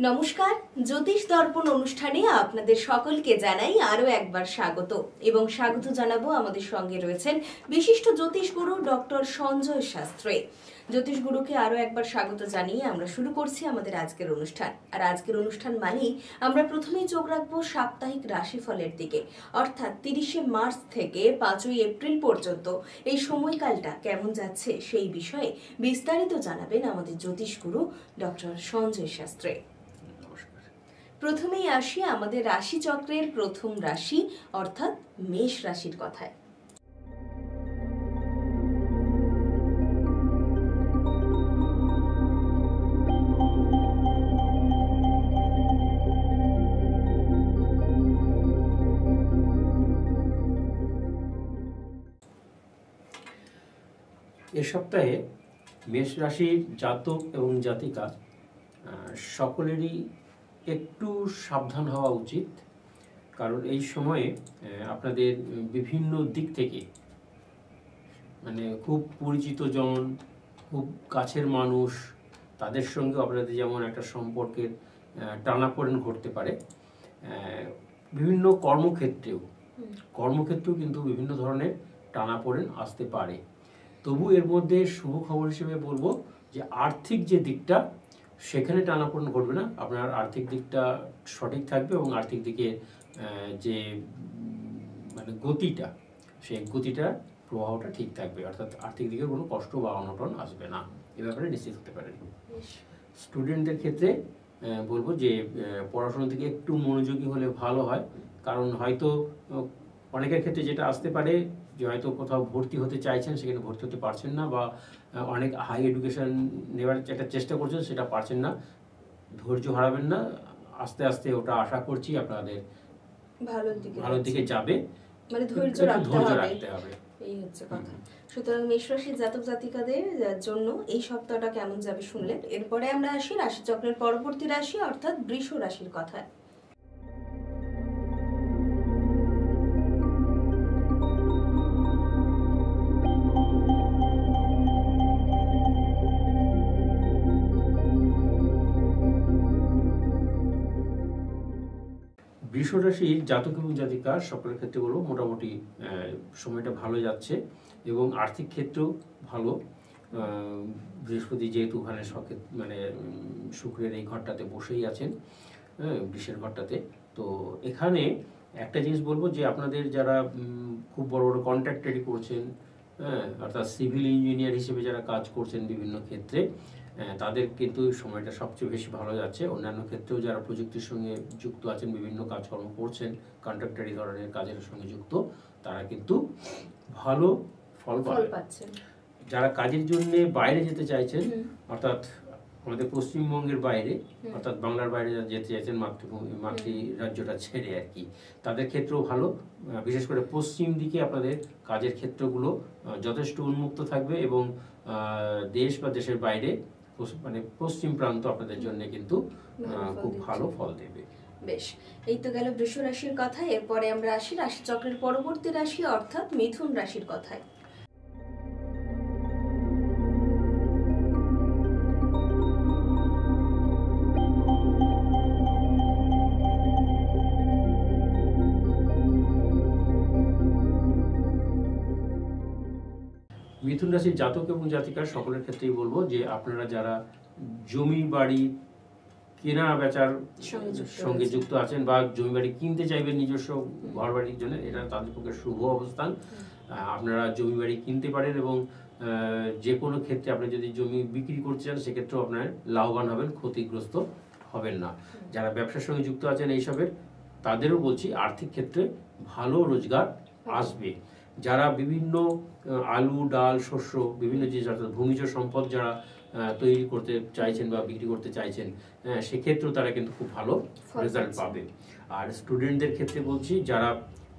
নমস্কার, জ্যোতিষ দর্পণ অনুষ্ঠানে আপনাদের সকলকে জানাই আরো একবার স্বাগত এবং স্বাগত জানাবো আমাদের সঙ্গে রয়েছেন বিশিষ্ট জ্যোতিষ গুরু ডক্টর সঞ্জয় শাস্ত্রী। জ্যোতিষ গুরুকে আরো একবার স্বাগত জানিয়ে আমরা শুরু করছি আমাদের আজকের অনুষ্ঠান। আর আজকের অনুষ্ঠান মানেই আমরা প্রথমেই চোখ রাখবো সাপ্তাহিক রাশিফলের দিকে, অর্থাৎ 30শে মার্চ থেকে 5ই এপ্রিল পর্যন্ত এই সময়কালটা কেমন যাচ্ছে সেই বিষয়ে বিস্তারিত জানাবেন আমাদের জ্যোতিষ গুরু ডক্টর সঞ্জয় শাস্ত্রী। প্রথমেই আসি আমাদের রাশি চক্রের প্রথম রাশি অর্থাৎ মেষ রাশির কথায়। এ সপ্তাহে মেষ রাশির জাতক এবং জাতিকা সকলেরই একটু সাবধান হওয়া উচিত, কারণ এই সময়ে আপনাদের বিভিন্ন দিক থেকে খুব পরিচিত জন, খুব কাছের মানুষ, তাদের সঙ্গে আপনাদের যেমন একটা সম্পর্কের টানাপোড়েন ঘটতে পারে। বিভিন্ন কর্মক্ষেত্রেও কিন্তু বিভিন্ন ধরনের টানাপোড়েন আসতে পারে। তবু এর মধ্যে শুভ খবর হিসেবে বলবো যে আর্থিক যে দিকটা, সেখানে টানাপোড়েন ঘটবে না। আপনার আর্থিক দিকটা সঠিক থাকবে এবং আর্থিক দিকে যে গতিটা, সেই গতিটা প্রবাহটা ঠিক থাকবে, অর্থাৎ আর্থিক দিকে কোনো কষ্ট বা অনটন আসবে না, এ ব্যাপারে নিশ্চিত হতে পারেন। স্টুডেন্টদের ক্ষেত্রে বলবো যে পড়াশোনার দিকে একটু মনোযোগী হলে ভালো হয়, কারণ হয়তো অনেকের ক্ষেত্রে যেটা আসতে পারে যে হয়তো কোথাও ভর্তি হতে চাইছেন, সেখানে ভর্তি হতে পারছেন না, বা অনেক হাই এডুকেশন নেওয়ার একটা চেষ্টা করছেন, সেটা পারছেন না। ধৈর্য হারাবেন না, আস্তে আস্তে ওটা আশা করছি আপনাদের ভালোর দিকে যাবে, ধৈর্য রাখতে হবে, এই হচ্ছে কথা। সুতরাং মেষ রাশির জাতক জাতিকাদের জন্য এই সপ্তাহটা কেমন যাবে শুনলেন। এরপরে আমরা আসি রাশিচক্রের পরবর্তী রাশি অর্থাৎ বৃষ রাশির কথায়। বৃষ রাশির জাতক এবং জাতিকা সকলের ক্ষেত্রে বলবো মোটামুটি সময়টা ভালো যাচ্ছে এবং আর্থিক ক্ষেত্রেও ভালো। বৃহস্পতি যেহেতু ওখানে শুক্রের এই ঘরটাতে বসেই আছেন, বৃষের ঘরটাতে, তো এখানে একটা জিনিস বলবো যে আপনাদের যারা খুব বড় বড় কন্ট্রাক্ট রেডি করছেন, অর্থাৎ সিভিল ইঞ্জিনিয়ার হিসেবে যারা কাজ করছেন বিভিন্ন ক্ষেত্রে, তাদের কিন্তু সময়টা সবচেয়ে বেশি ভালো যাচ্ছে। অন্যান্য ক্ষেত্রেও যারা প্রযুক্তির সঙ্গে যুক্ত আছেন, বিভিন্ন কাজকর্ম করছেন, কন্ট্রাক্টরি ধরনের কাজের সঙ্গে যুক্ত, তারা কিন্তু ভালো ফল পাচ্ছেন। যারা কাজের জন্য বাইরে যেতে চাইছেন, অর্থাৎ আমাদের পশ্চিমবঙ্গের বাইরে, অর্থাৎ বাংলার বাইরে যেতে চাইছেন, মাতৃ রাজ্যটা ছেড়ে আর কি, তাদের ক্ষেত্রেও ভালো। বিশেষ করে পশ্চিম দিকে আপনাদের কাজের ক্ষেত্রগুলো যথেষ্ট উন্মুক্ত থাকবে এবং দেশ বা দেশের বাইরে পশ্চিম প্রান্ত আপনাদের জন্য কিন্তু খুব ভালো ফল দেবে। বেশ, এই তো গেল বৃষ রাশির কথা। এরপরে আমরা আসি রাশিচক্রের পরবর্তী রাশি অর্থাৎ মিথুন রাশির কথায়। মিথুন রাশির জাতক এবং জাতিকার সকলের ক্ষেত্রেই বলবো যে আপনারা যারা জমি বাড়ি কেনা বেচার সঙ্গে যুক্ত আছেন বা জমি বাড়ি কিনতে চাইবেন নিজস্ব ঘর বাড়ির জন্য, এটা তাদের পক্ষে শুভ অবস্থান। আপনারা জমি বাড়ি কিনতে পারেন এবং যে কোনো ক্ষেত্রে আপনি যদি জমি বিক্রি করতে চান, সেক্ষেত্রেও আপনারা লাভবান হবেন, ক্ষতিগ্রস্ত হবেন না। যারা ব্যবসার সঙ্গে যুক্ত আছেন এইসবের, তাদেরও বলছি আর্থিক ক্ষেত্রে ভালো রোজগার আসবে। যারা বিভিন্ন আলু, ডাল, শস্য, বিভিন্ন জিনিস অর্থাৎ ভূমিজ সম্পদ যারা তৈরি করতে চাইছেন বা বিক্রি করতে চাইছেন, সেক্ষেত্রেও তারা কিন্তু খুব ভালো রেজাল্ট পাবে। আর স্টুডেন্টদের ক্ষেত্রে বলছি, যারা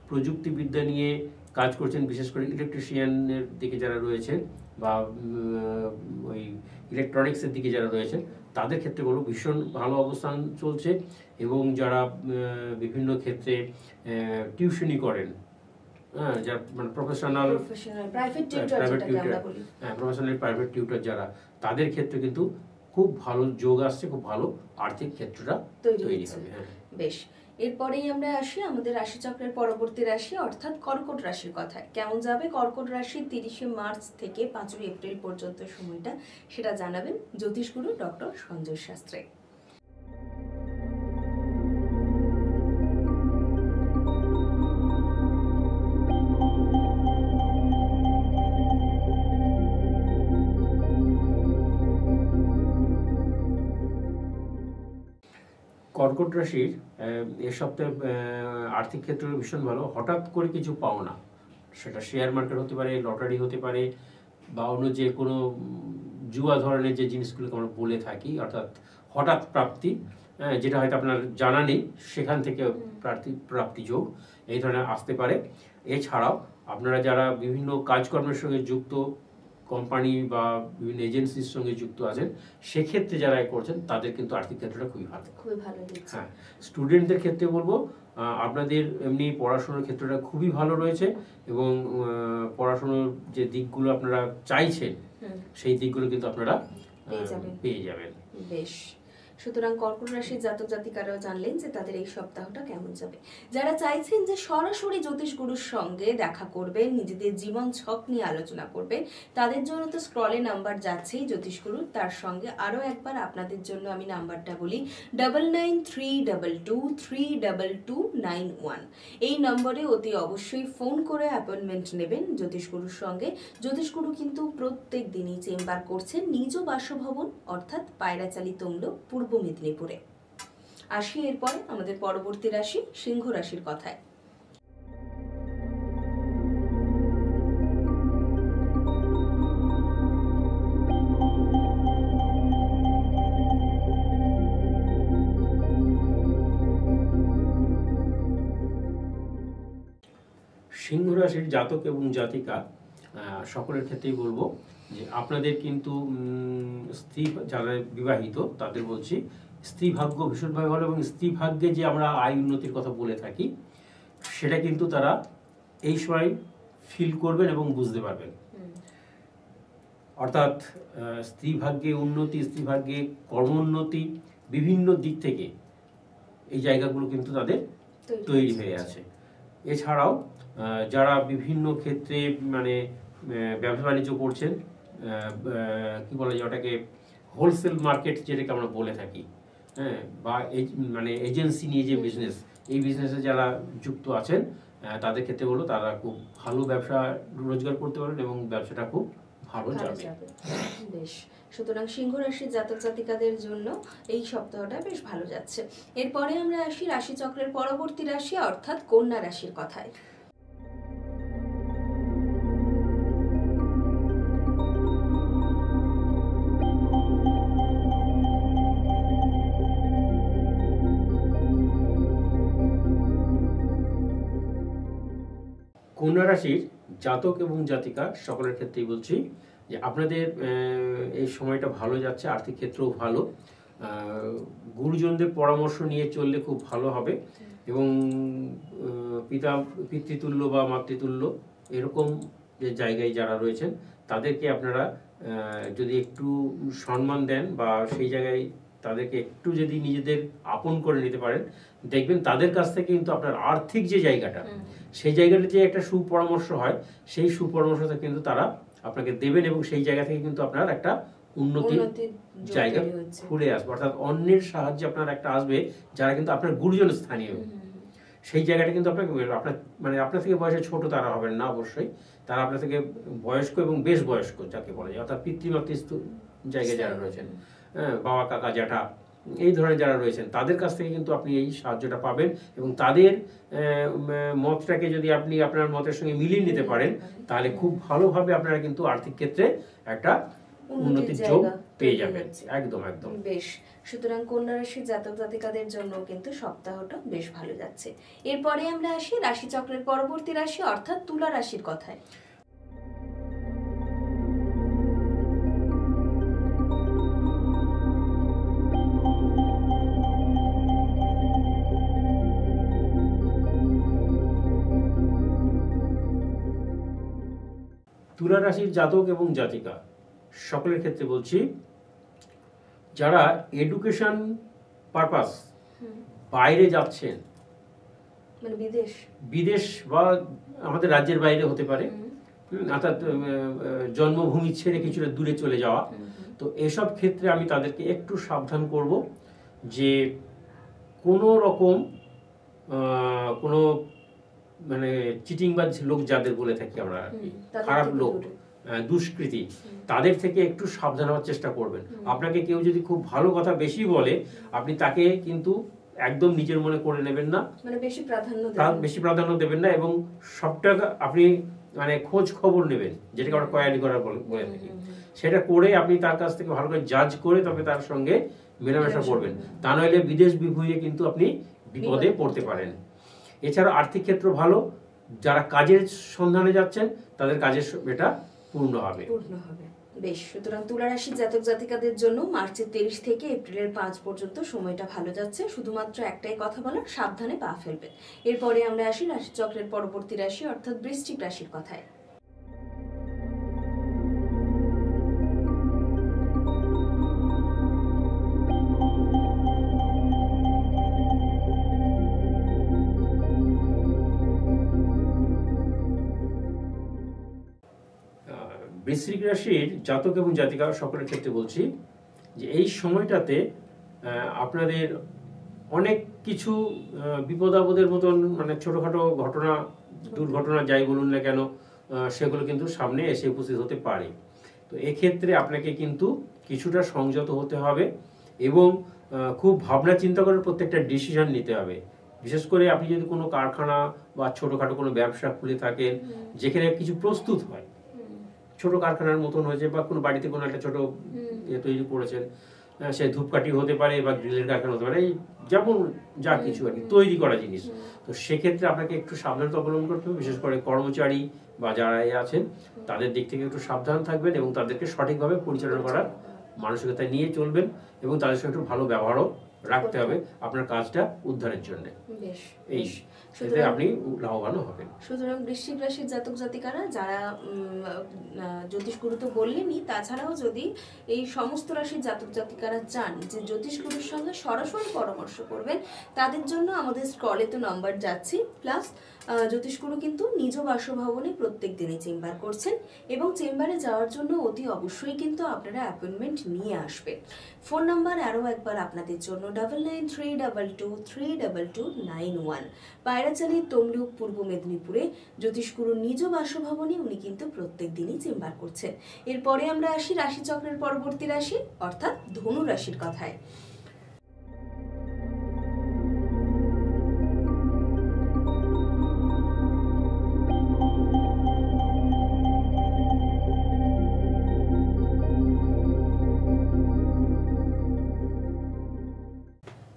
প্রযুক্তিবিদ্যা নিয়ে কাজ করছেন, বিশেষ করে ইলেকট্রিশিয়ানের দিকে যারা রয়েছেন বা ওই ইলেকট্রনিক্সের দিকে যারা রয়েছেন, তাদের ক্ষেত্রে বলবো ভীষণ ভালো অবস্থান চলছে। এবং যারা বিভিন্ন ক্ষেত্রে টিউশনি করেন, যারা প্রফেশনাল প্রাইভেট টিউটর যারা, তাদের ক্ষেত্রে কিন্তু খুব ভালো যোগ আসছে, খুব ভালো আর্থিক ক্ষেত্রটা তৈরি হচ্ছে। হবে। হ্যাঁ, বেশ, এরপরেই আমরা আসি আমাদের রাশিচক্রের পরবর্তী রাশি অর্থাৎ কর্কট রাশির কথায়। কেমন যাবে কর্কট রাশির 30শে মার্চ থেকে 5ই এপ্রিল পর্যন্ত সময়টা, সেটা জানাবেন জ্যোতিষগুরু ডক্টর সঞ্জয় শাস্ত্রী। কর্কট রাশির এ সপ্তাহে আর্থিক ক্ষেত্রে ভীষণ ভালো। হঠাৎ করে কিছু পাওনা, সেটা শেয়ার মার্কেট হতে পারে, লটারি হতে পারে, বা অন্য যে কোনো জুয়া ধরনের যে জিনিসগুলোকে আমরা বলে থাকি, অর্থাৎ হঠাৎ প্রাপ্তি, যেটা হয়তো আপনার জানা নেই, সেখান থেকে প্রাপ্তি যোগ এই ধরনের আসতে পারে। এছাড়াও আপনারা যারা বিভিন্ন কাজকর্মের সঙ্গে যুক্ত, কোম্পানি বা বিভিন্ন এজেন্সির সঙ্গে যুক্ত আছেন, সেক্ষেত্রে যারা করছেন তাদের কিন্তু আর্থিক ক্ষেত্রটা খুবই ভালো। হ্যাঁ, স্টুডেন্টদের ক্ষেত্রে বলবো আপনাদের এমনি পড়াশোনার ক্ষেত্রটা খুবই ভালো রয়েছে, এবং পড়াশোনার যে দিকগুলো আপনারা চাইছেন সেই দিকগুলো কিন্তু আপনারা পেয়ে যাবেন। বেশ, সুতরাং কর্কট রাশির জাতক জাতিকারাও জানলেন যে তাদের এই সপ্তাহটা কেমন যাবে। যারা চাইছেন যে সরাসরি জ্যোতিষগুরুর সঙ্গে দেখা করবে, নিজেদের জীবন ছক নিয়ে আলোচনা করবে, তাদের জন্য তো স্ক্রলে নাম্বার যাচ্ছেই জ্যোতিষগুরু। তার সঙ্গে আরও একবার আপনাদের জন্য আমি নাম্বারটা বলি, 9932232291। এই নম্বরে অতি অবশ্যই ফোন করে অ্যাপয়েন্টমেন্ট নেবেন জ্যোতিষগুরুর সঙ্গে। জ্যোতিষগুরু কিন্তু প্রত্যেক দিনই চেম্বার করছেন নিজ বাসভবন অর্থাৎ পায়রাচালি তমলুক, পূর্ব মেদিনীপুরে। আসি এরপরে আমাদের পরবর্তী রাশি সিংহ রাশির কথায়। সিংহ রাশির জাতক এবং জাতিকা সকলের ক্ষেত্রেই বলবো যে আপনাদের কিন্তু স্ত্রী যারা বিবাহিত তাদের বলছি, স্ত্রী ভাগ্য ভীষণভাবে ভালো, এবং স্ত্রী ভাগ্যে যে আমরা আয় উন্নতির কথা বলে থাকি সেটা কিন্তু তারা এই সময় ফিল করবেন এবং বুঝতে পারবেন। অর্থাৎ স্ত্রী ভাগ্যে উন্নতি, স্ত্রী ভাগ্যে কর্মোন্নতি, বিভিন্ন দিক থেকে এই জায়গাগুলো কিন্তু তাদের তৈরি হয়ে আছে। এছাড়াও যারা বিভিন্ন ক্ষেত্রে মানে ব্যবসা বাণিজ্য করছেন, কি বলা যায় ওটাকে, হোলসেল মার্কেট যেটাকে আমরা বলে থাকি, হ্যাঁ, বা মানে এজেন্সি নিয়ে যে বিজনেস, এই বিজনেসে যারা যুক্ত আছেন তাদের ক্ষেত্রে বলো তারা খুব ভালো ব্যবসা রোজগার করতে পারেন এবং ব্যবসাটা খুব ভালো যাবে। বেশ, সুতরাং সিংহ রাশির জাতক জাতিকাদের জন্য এই সপ্তাহটা বেশ ভালো যাচ্ছে। এরপরে আমরা আসি রাশিচক্রের পরবর্তী রাশি অর্থাৎ কন্যা রাশির কথায়। কন্যা রাশির জাতক এবং জাতিকা সকলের ক্ষেত্রেই বলছি যে আপনাদের এই সময়টা ভালো যাচ্ছে, আর্থিক ক্ষেত্রেও ভালো। গুরুজনদের পরামর্শ নিয়ে চললে খুব ভালো হবে, এবং পিতৃতুল্য বা মাতৃতুল্য এরকম যে জায়গায় যারা রয়েছেন তাদেরকে আপনারা যদি একটু সম্মান দেন বা সেই জায়গায় তাদেরকে একটু যদি নিজেদের আপন করে নিতে পারেন, দেখবেন তাদের কাছ থেকে কিন্তু আপনার আর্থিক যে জায়গাটা, সেই জায়গাটা যে একটা সুপরামর্শ হয়, সেই সুপরামর্শটা কিন্তু তারা আপনাকে দেবেন, এবং সেই জায়গা থেকে কিন্তু আপনার একটা উন্নতির জায়গা খুলে আসবে। অর্থাৎ অন্যের সাহায্যে আপনার একটা আসবে যারা কিন্তু আপনার গুরুজন স্থানীয়, সেই জায়গাটা কিন্তু আপনাকে আপনার মানে আপনার থেকে বয়সে ছোট তারা হবেন না, অবশ্যই তারা আপনার থেকে বয়স্ক এবং বেশ বয়স্ক যাকে বলা যায়, অর্থাৎ পিতৃমাতৃ জায়গায় যারা রয়েছেন, বাবা কাকা জ্যাঠা এই ধরনের যারা রয়েছেন তাদের কাছ থেকে কিন্তু আপনি এই সাহায্যটা পাবেন, এবং তাদের মতটাকে যদি আপনি আপনার মতের সঙ্গে মিলিয়ে নিতে পারেন তাহলে খুব ভালোভাবে আপনারা কিন্তু আর্থিক ক্ষেত্রে একটা উন্নতির যোগ পেয়ে যাবেন। একদম একদম। বেশ, সুতরাং কন্যা রাশির জাতক জাতিকাদের জন্য কিন্তু সপ্তাহটা বেশ ভালো যাচ্ছে। এরপরে আমরা আসি রাশিচক্রের পরবর্তী রাশি অর্থাৎ তুলা রাশির কথায়। তুলা রাশির জাতক এবং জাতিকা সকলের ক্ষেত্রে বলছি যারা এডুকেশন পারপাস বাইরে যাচ্ছেন, মানে বিদেশ বিদেশ বা আমাদের রাজ্যের বাইরে হতে পারে, অর্থাৎ জন্মভূমি ছেড়ে কিছুটা দূরে চলে যাওয়া, তো এসব ক্ষেত্রে আমি তাদেরকে একটু সাবধান করব যে কোনো রকম কোনো মানে চিটিংবাজ লোক যাদের বলে থাকি আমরা, খারাপ লোক, দুষ্কৃতী, তাদের থেকে একটু সাবধান হওয়ার চেষ্টা করবেন। আপনাকে কেউ যদি খুব ভালো কথা বেশি বলে, আপনি তাকে কিন্তু একদম নিজের মনে করে নেবেন না, মানে বেশি প্রাধান্য দেবেন না, এবং সবটা আপনি মানে খোঁজ খবর নেবেন, যেটাকে আমরা কয়ালি করা বলে থাকি, সেটা করে আপনি তার কাছ থেকে ভালো করে জাজ করে তবে তার সঙ্গে মেলামেশা করবেন। তা নইলে বিদেশ বিভুঁইয়ে কিন্তু আপনি বিপদে পড়তে পারেন। এছাড়া আর্থিক ক্ষেত্র ভালো, যারা কাজের সন্ধানে যাচ্ছেন তাদের কাজের এটা পূর্ণ হবে। বেশ, সুতরাং তুলা রাশির জাতক জাতিকাদের জন্য মার্চের 23 থেকে এপ্রিলের 5 পর্যন্ত সময়টা ভালো যাচ্ছে। শুধুমাত্র একটাই কথা বলার, সাবধানে পা ফেলবেন। এরপরে আমরা আসি রাশিচক্রের পরবর্তী রাশি অর্থাৎ বৃশ্চিক রাশির কথায়। বৃশ্চিক রাশির জাতক এবং জাতিকা সকলের ক্ষেত্রে বলছি যে এই সময়টাতে আপনাদের অনেক কিছু বিপদ আপদের মতন মানে ছোটখাটো ঘটনা, দুর্ঘটনা যাই বলুন না কেন, সেগুলো কিন্তু সামনে এসে উপস্থিত হতে পারে। তো এক্ষেত্রে আপনাকে কিন্তু কিছুটা সংযত হতে হবে এবং খুব ভাবনা চিন্তা করে প্রত্যেকটা ডিসিশন নিতে হবে। বিশেষ করে আপনি যদি কোনো কারখানা বা ছোটখাটো কোনো ব্যবসা খুলে থাকেন, যেখানে কিছু প্রস্তুত হয়, ছোট কারখানার মতন হয়েছে, বা কোনো বাড়িতে কোনো একটা ছোট তৈরি করেছেন, সে ধূপকাঠি হতে পারে বা গ্রিলের কারখানা হতে পারে, যেমন যা কিছু আর কি তৈরি করা জিনিস, তো সেক্ষেত্রে আপনাকে একটু সাবধানতা অবলম্বন করতে হবে। বিশেষ করে কর্মচারী বা যারা আছেন তাদের দিক থেকে একটু সাবধান থাকবেন এবং তাদেরকে সঠিকভাবে পরিচালনা করার মানসিকতা নিয়ে চলবেন এবং তাদের সঙ্গে একটু ভালো ব্যবহারও রাখতে হবে আপনার কাজটা উদ্ধারের জন্য। এই আপনি লাভবান হবেন। সুতরাং বৃশ্চিক রাশির জাতক জাতিকারা যারা জ্যোতিষ গুরু তো বললেনই, তাছাড়াও যদি এই সমস্ত রাশির জাতক জাতিকারা চান যে জ্যোতিষ গুরুর সঙ্গে সরাসরি পরামর্শ করবেন, তাদের জন্য আমাদের স্ক্রলে তো নাম্বার যাচ্ছে, প্লাস জ্যোতিষগুরু কিন্তু নিজ বাসভবনে প্রত্যেক দিনই চেম্বার করছেন এবং চেম্বারে যাওয়ার জন্য অতি অবশ্যই কিন্তু আপনারা অ্যাপয়েন্টমেন্ট নিয়ে আসবেন। ফোন নাম্বার আরও একবার আপনাদের জন্য 9932232291। পায়রাচালী তমলুক, পূর্ব মেদিনীপুরে জ্যোতিষগুরুর নিজ বাসভবনে উনি কিন্তু প্রত্যেক দিনই চেম্বার করছেন। এরপরে আমরা আসি রাশিচক্রের পরবর্তী রাশি অর্থাৎ ধনু রাশির কথায়।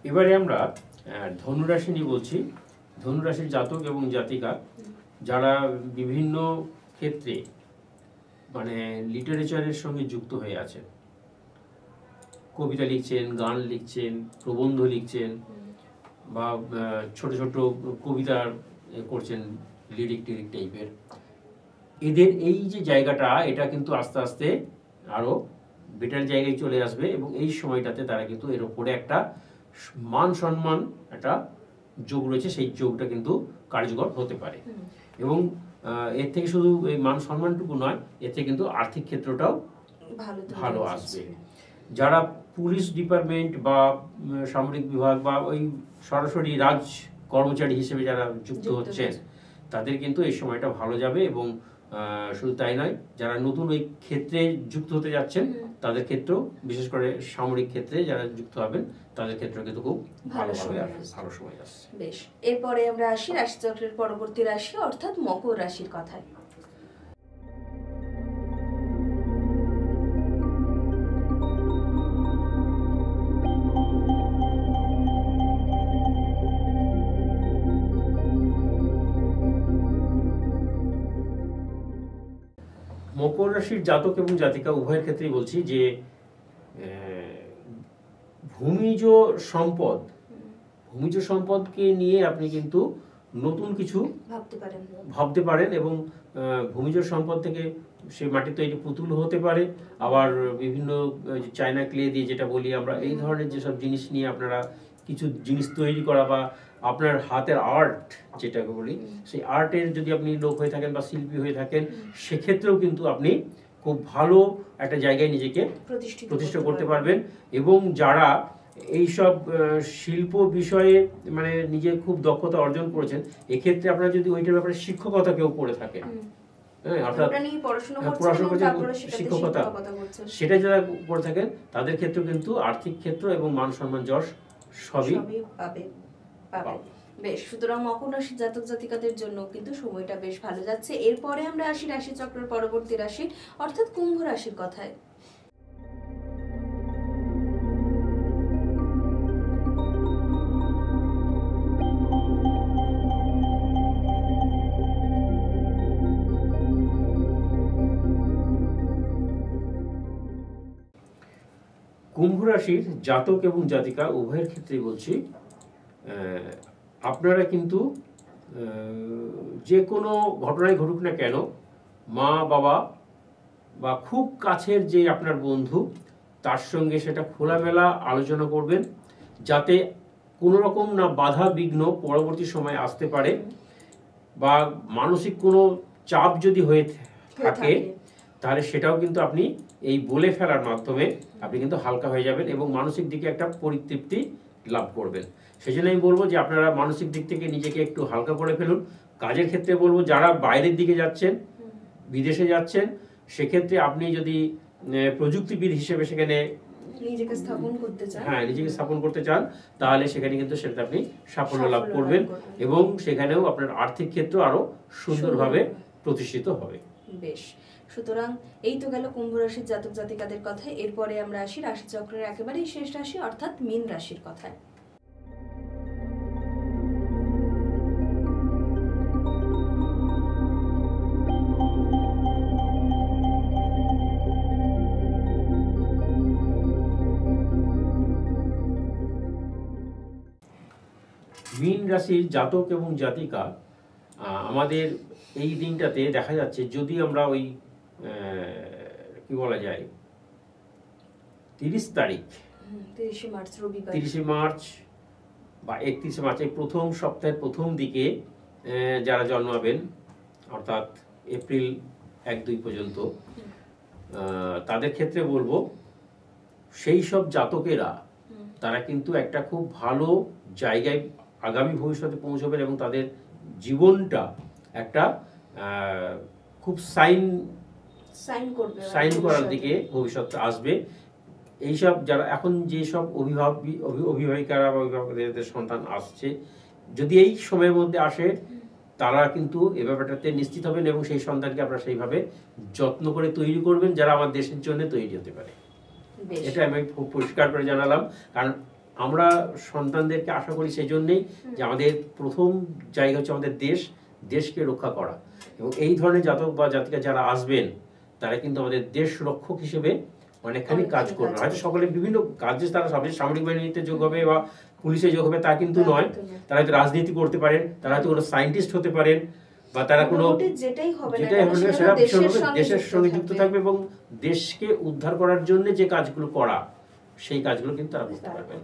এবারে আমরা ধনুরাশি নিয়ে বলছি। ধনুরাশির জাতক এবং জাতিকা যারা বিভিন্ন ক্ষেত্রে মানে লিটারেচারের সঙ্গে যুক্ত হয়ে আছেন, কবিতা লিখছেন, গান লিখছেন, প্রবন্ধ লিখছেন বা ছোট ছোট কবিতা করছেন, লিরিক টাইপের, এদের এই যে জায়গাটা, এটা কিন্তু আস্তে আস্তে আরো বেটার জায়গায় চলে আসবে এবং এই সময়টাতে তারা কিন্তু এর উপরে একটা মান সম্মান একটা যোগ রয়েছে, সেই যোগটা কিন্তু কার্যকর হতে পারে এবং এর থেকে শুধু এই মান সম্মানটুকু নয়, এর থেকে কিন্তু আর্থিক ক্ষেত্রটাও ভালো আসবে। যারা পুলিশ ডিপার্টমেন্ট বা সামরিক বিভাগ বা ওই সরাসরি রাজ কর্মচারী হিসেবে যারা যুক্ত হচ্ছেন, তাদের কিন্তু এই সময়টা ভালো যাবে এবং শুধু তাই নয়, যারা নতুন ওই ক্ষেত্রে যুক্ত হতে যাচ্ছেন তাদের ক্ষেত্রেও, বিশেষ করে সামরিক ক্ষেত্রে যারা যুক্ত হবেন তাদের ক্ষেত্রে কিন্তু খুব ভালো সময় আসছে। বেশ, এরপরে আমরা আসি রাশিচক্রের পরবর্তী রাশি অর্থাৎ মকর রাশির কথায়। মকর রাশির জাতক এবং জাতিকা উভয়ের ক্ষেত্রেই বলছি যে ভূমিজ সম্পদকে নিয়ে আপনি কিন্তু নতুন কিছু ভাবতে পারেন এবং ভূমিজ সম্পদ থেকে সেই মাটি তৈরি পুতুল হতে পারে, আবার বিভিন্ন চায়না ক্লে দিয়ে যেটা বলি আমরা, এই ধরনের যেসব জিনিস নিয়ে আপনারা কিছু জিনিস তৈরি করা বা আপনার হাতের আর্ট যেটাকে বলি, সেই আর্টের যদি আপনি লোক হয়ে থাকেন বা শিল্পী হয়ে থাকেন, সেক্ষেত্রেও কিন্তু আপনি খুব ভালো একটা জায়গায় নিজেকে প্রতিষ্ঠা করতে পারবেন। এবং যারা এইসব শিল্প বিষয়ে মানে নিজের খুব দক্ষতা অর্জন করেছেন, এক্ষেত্রে আপনারা যদি ওইটার ব্যাপারে শিক্ষকতা কেউ করে থাকেন, শিক্ষকতা সেটা যারা করে থাকেন, তাদের ক্ষেত্রে কিন্তু আর্থিক ক্ষেত্র এবং মান সম্মান যশ সবই পাবে। বেশ, সুতরাং মকর রাশির জাতক জাতিকাদের জন্য কিন্তু সময়টা বেশ ভালো যাচ্ছে। এরপরে আমরা আসি রাশি চক্রের পরবর্তী রাশি অর্থাৎ কুম্ভ রাশির কথায়। কুম্ভ রাশির জাতক এবং জাতিকা উভয়ের ক্ষেত্রে বলছি, আপনারা কিন্তু যে কোনো ঘটনায় ঘটুক না কেন, মা বাবা বা খুব কাছের যে আপনার বন্ধু, তার সঙ্গে সেটা খোলামেলা আলোচনা করবেন, যাতে কোনো রকম না বাধা বিঘ্ন পরবর্তী সময় আসতে পারে, বা মানসিক কোনো চাপ যদি হয়ে থাকে তাহলে সেটাও কিন্তু আপনি এই বলে ফেলার মাধ্যমে আপনি কিন্তু হালকা হয়ে যাবেন এবং মানসিক দিকে একটা পরিতৃপ্তি লাভ করবেন। সেই জন্য আমি বলবো যে আপনারা মানসিক দিক থেকে নিজেকে একটু হালকা করে ফেলুন। কাজের ক্ষেত্রে বলবো, যারা বাইরের দিকে যাচ্ছেন, বিদেশে যাচ্ছেন, সেক্ষেত্রে আপনি যদি প্রযুক্তিবিদ হিসেবে সেখানে নিজেকে স্থাপন করতে চান, তাহলে সেখানে কিন্তু সেটা আপনি সাফল্য লাভ করবেন এবং সেখানেও আপনার আর্থিক ক্ষেত্র আরো সুন্দরভাবে প্রতিষ্ঠিত হবে। বেশ, সুতরাং এই তো গেল কুম্ভ রাশির জাতক জাতিকাদের কথা। এরপরে আমরা আসি রাশি চক্রের একেবারেই শেষ রাশি অর্থাৎ মীন রাশির কথায়। মীন রাশির জাতক এবং জাতিকা, আমাদের এই দিনটাতে দেখা যাচ্ছে, যদি আমরা ওই কি বলা যায় 30 তারিখ 30 মার্চ বা 31 মার্চ, এই প্রথম সপ্তাহের প্রথম দিকে যারা জন্মাবেন, অর্থাৎ এপ্রিল 1-2 পর্যন্ত, তাদের ক্ষেত্রে বলবো সেই সব জাতকেরা তারা কিন্তু একটা খুব ভালো জায়গায় আগামী ভবিষ্যতে পৌঁছবেন এবং তাদের জীবনটা একটা খুব সাইন করার দিকে ভবিষ্যৎ আসবে। এইসব যারা এখন যেসব অভিভাবিকারা বা অভিভাবকদের সন্তান আসছে, যদি এই সময়ের মধ্যে আসে, তারা কিন্তু এ ব্যাপারটাতে নিশ্চিত হবেন এবং সেই সন্তানকে আপনারা সেইভাবে যত্ন করে তৈরি করবেন যারা আমার দেশের জন্য তৈরি হতে পারে। এটা আমি খুব পরিষ্কার করে জানালাম, কারণ আমরা সন্তানদেরকে আশা করি সেই জন্যেই যে আমাদের প্রথম জায়গা হচ্ছে আমাদের দেশকে রক্ষা করা, এবং এই ধরনের জাতক বা জাতিকা যারা আসবেন তারা কিন্তু আমাদের দেশ রক্ষক হিসেবে অনেকখানি কাজ করবে। হয়তো সকলে বিভিন্ন কাজে তারা সামরিক বাহিনীতে যোগ হবে বা পুলিশে যোগ হবে তা কিন্তু নয়, তারা হয়তো রাজনীতি করতে পারেন, তারা হয়তো কোনো সায়েন্টিস্ট হতে পারেন, বা তারা কোনো যেটাই হবে সেটা দেশের সঙ্গে যুক্ত থাকবে এবং দেশকে উদ্ধার করার জন্য যে কাজগুলো করা, সেই কাজগুলো কিন্তু তারা করতে পারবেন।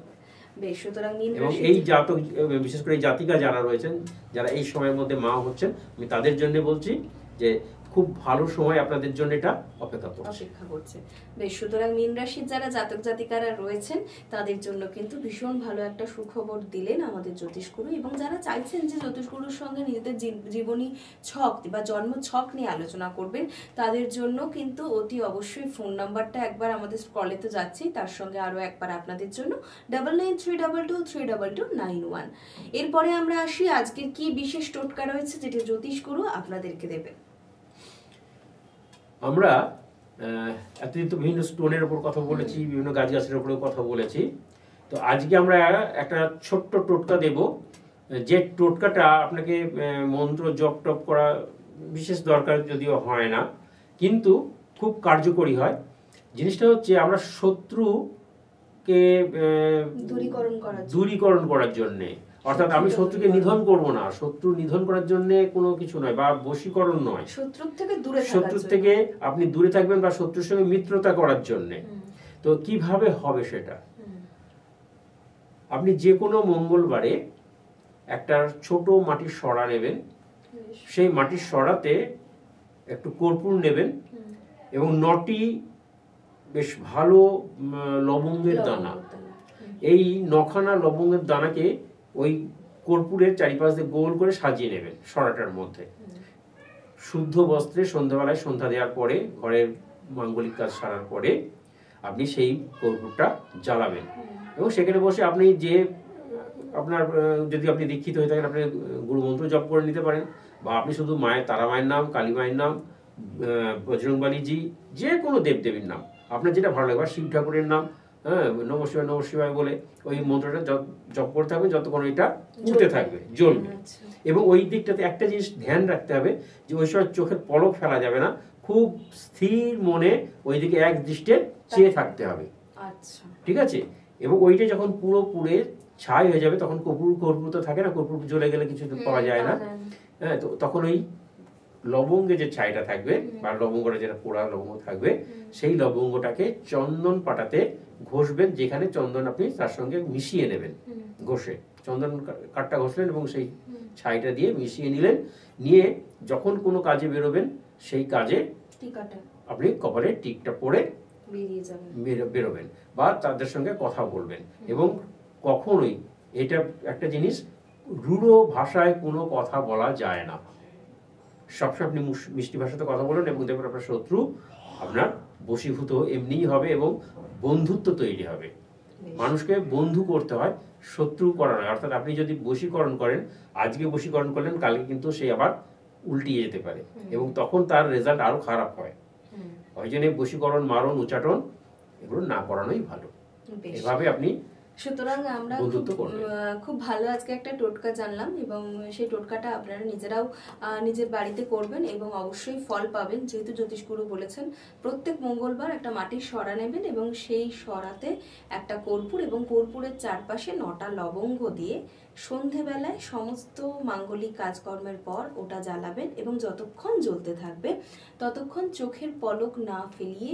এবং এই জাতক, বিশেষ করে এই জাতিকা যারা রয়েছেন, যারা এই সময়ের মধ্যে মা হচ্ছেন, আমি তাদের জন্য বলছি যে খুব ভালো সময় আপনাদের জন্য এটা অপেক্ষা করছে। বেশ, সুতরাং মীন রাশির যারা জাতক জাতিকারা রয়েছেন তাদের জন্য কিন্তু ভীষণ ভালো একটা সুখবর দিলেন আমাদের জ্যোতিষগুরু, এবং যারা চাইছেন যে জ্যোতিষগুরুর সঙ্গে নিজেদের জীবনী ছক বা জন্ম ছক নিয়ে আলোচনা করবেন, তাদের জন্য কিন্তু অতি অবশ্যই ফোন নাম্বারটা একবার আমাদের স্ক্রলে তো যাচ্ছেই, তার সঙ্গে আরো একবার আপনাদের জন্য 9932223291। এরপরে আমরা আসি আজকের কি বিশেষ টোটকা রয়েছে যেটা জ্যোতিষগুরু আপনাদেরকে দেবে। আমরা এতদিন তো বিভিন্ন স্টোনের উপর কথা বলেছি, বিভিন্ন গাছের উপরেও কথা বলেছি, তো আজকে আমরা একটা ছোট্ট টোটকা দেব, যে টোটকাটা আপনাকে মন্ত্র জপ টপ করা বিশেষ দরকার যদিও হয় না, কিন্তু খুব কার্যকরী হয়। জিনিসটা হচ্ছে, আমরা শত্রুকে শত্রুকে দূরীকরণ করার জন্য, অর্থাৎ আমি শত্রুকে নিধন করব না, শত্রু নিধন করার জন্য কোনো কিছু নয়, বা বশীকরণ নয়, শত্রুর থেকে আপনি দূরে থাকবেন বা শত্রুর সঙ্গে মিত্রতা করার জন্য। তো কিভাবে হবে সেটা, আপনি যে কোনো মঙ্গলবারে একটা ছোট মাটির সরা নেবেন, সেই মাটির সরাতে একটু কর্পূর নেবেন এবং 9টি বেশ ভালো লবঙ্গের দানা, এই 9খানা লবঙ্গের দানাকে ওই কর্পূরের চারিপাশ দিয়ে গোল করে সাজিয়ে নেবেন সরাটার মধ্যে। শুদ্ধ বস্ত্রে সন্ধ্যাবেলায় সন্ধ্যা দেওয়ার পরে, ঘরের মাঙ্গলিক কাজ সারার পরে আপনি সেই কর্পূরটা জ্বালাবেন এবং সেখানে বসে আপনি যে আপনার, যদি আপনি দীক্ষিত হয়ে থাকেন আপনি গুরুমন্ত্র জপ করে নিতে পারেন, বা আপনি শুধু মায়ের, তারা মায়ের নাম, কালী মায়ের নাম, বজরংবলীজি, যে কোনো দেবদেবীর নাম আপনার যেটা ভালো লাগে, বা শিব ঠাকুরের নাম, হ্যাঁ, নমঃ শিবায় নমঃ শিবায় বলে ওই মন্ত্রটা জপ করতে হবে যতক্ষণ এটা উঠতে থাকবে, জ্বলবে। এবং ওই দিকটাতে একটা জিনিস ধ্যান রাখতে হবে যে ওই সময় চোখের পলক ফেলা যাবে না, খুব স্থির মনে ওই দিকে এক দৃষ্টে চেয়ে থাকতে হবে, ঠিক আছে? এবং ওইটা যখন পুরো পুড়ে ছাই হয়ে যাবে তখন কর্পূর তো থাকে না, কর্পূর জ্বলে গেলে কিছু পাওয়া যায় না, হ্যাঁ, তো তখন ওই লবঙ্গে যে ছাইটা থাকবে বা লবঙ্গটা যেটা পোড়া লবঙ্গ থাকবে, সেই লবঙ্গটাকে চন্দন পাটাতে ঘষবেন, যেখানে চন্দন আপনি তার সঙ্গে মিশিয়ে নেবেন, ঘষে চন্দন কাঠটা ঘষলেন এবং সেই ছাইটা দিয়ে মিশিয়ে নিলেন, নিয়ে যখন কোনো কাজে বেরোবেন সেই কাজে আপনি কপালে টিকটা পরে বেরোবেন বা তাদের সঙ্গে কথা বলবেন। এবং কখনোই, এটা একটা জিনিস, রূঢ় ভাষায় কোনো কথা বলা যায় না, সবসময় আপনি মিষ্টি ভাষাতে কথা বলেন এবং দেখবেন আপনার শত্রু আপনার বশীভূত এমনিই হবে এবং বন্ধুত্ব তৈরি হবে। মানুষকে বন্ধু করতে হয়, শত্রু করা নয়। অর্থাৎ আপনি যদি বশীকরণ করেন, আজকে বশীকরণ করলেন, কালকে কিন্তু সে আবার উল্টিয়ে যেতে পারে এবং তখন তার রেজাল্ট আরো খারাপ হয়। ওই জন্য বশীকরণ, মারণ, উচ্চাটন এগুলো না করানোই ভালো। এভাবে আপনি সুতরাং আমরা খুব ভালো আজকে একটা টোটকা জানলাম এবং সেই টোটকাটা আপনারা নিজেরাও নিজের বাড়িতে করবেন এবং অবশ্যই ফল পাবেন। যেহেতু জ্যোতিষগুরু বলেছেন প্রত্যেক মঙ্গলবার একটা মাটির সরা নেবেন এবং সেই সরাতে একটা কর্পূর এবং কর্পূরের চারপাশে 9টা লবঙ্গ দিয়ে সন্ধেবেলায় সমস্ত মাঙ্গলিক কাজকর্মের পর ওটা জ্বালাবেন এবং যতক্ষণ জ্বলতে থাকবে ততক্ষণ চোখের পলক না ফেলিয়ে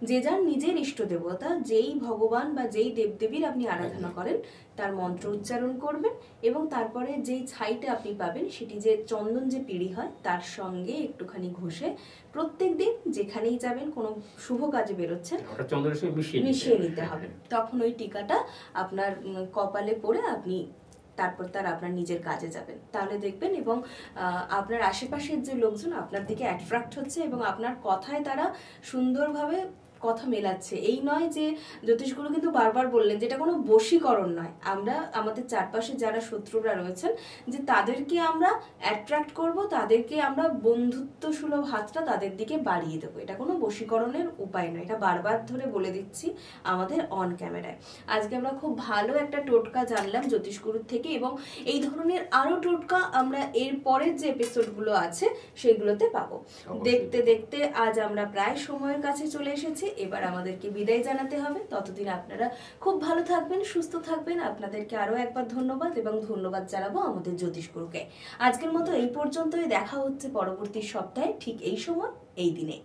যে যার নিজের ইষ্ট দেবতা, যেই ভগবান বা যেই দেবদেবীর আপনি আরাধনা করেন তার মন্ত্র উচ্চারণ করবেন এবং তারপরে যেই ছাইটা আপনি পাবেন সেটি যে চন্দন যে পিঁড়ি হয় তার সঙ্গে একটুখানি ঘষে প্রত্যেক দিন যেখানেই যাবেন, কোনো শুভ কাজে বেরোচ্ছেন, মিশিয়ে নিতে হবে। তখন ওই টিকাটা আপনার কপালে পরে আপনি তারপর আপনার নিজের কাজে যাবেন, তাহলে দেখবেন এবং আপনার আশেপাশের যে লোকজন আপনার দিকে অ্যাট্রাক্ট হচ্ছে এবং আপনার কথায় তারা সুন্দরভাবে কথা মেলাচ্ছে। এই নয় যে জ্যোতিষগুরু কিন্তু বারবার বললেন যেটা কোনো বশীকরণ নয়, আমরা আমাদের চারপাশে যারা শত্রুরা রয়েছেন যে তাদেরকে আমরা অ্যাট্রাক্ট করব, তাদেরকে আমরা বন্ধুত্ব সুলভ হাতটা তাদের দিকে বাড়িয়ে দেবো। এটা কোনো বশীকরণের উপায় নয়, এটা বারবার ধরে বলে দিচ্ছি আমাদের অন ক্যামেরায়। আজকে আমরা খুব ভালো একটা টোটকা জানলাম জ্যোতিষগুরুর থেকে এবং এই ধরনের আরো টোটকা আমরা এর পরের যে এপিসোডগুলো আছে সেগুলোতে পাবো। দেখতে দেখতে আজ আমরা প্রায় সময়ের কাছে চলে এসেছি, এবার আমাদেরকে বিদায় জানাতে হবে। ততদিন আপনারা খুব ভালো থাকবেন, সুস্থ থাকবেন। আপনাদেরকে আরো একবার ধন্যবাদ এবং ধন্যবাদ জানাবো আমাদের জ্যোতিষগুরুকে। আজকের মতো এই পর্যন্তই, দেখা হচ্ছে পরবর্তী সপ্তাহে ঠিক এই সময় এই দিনে।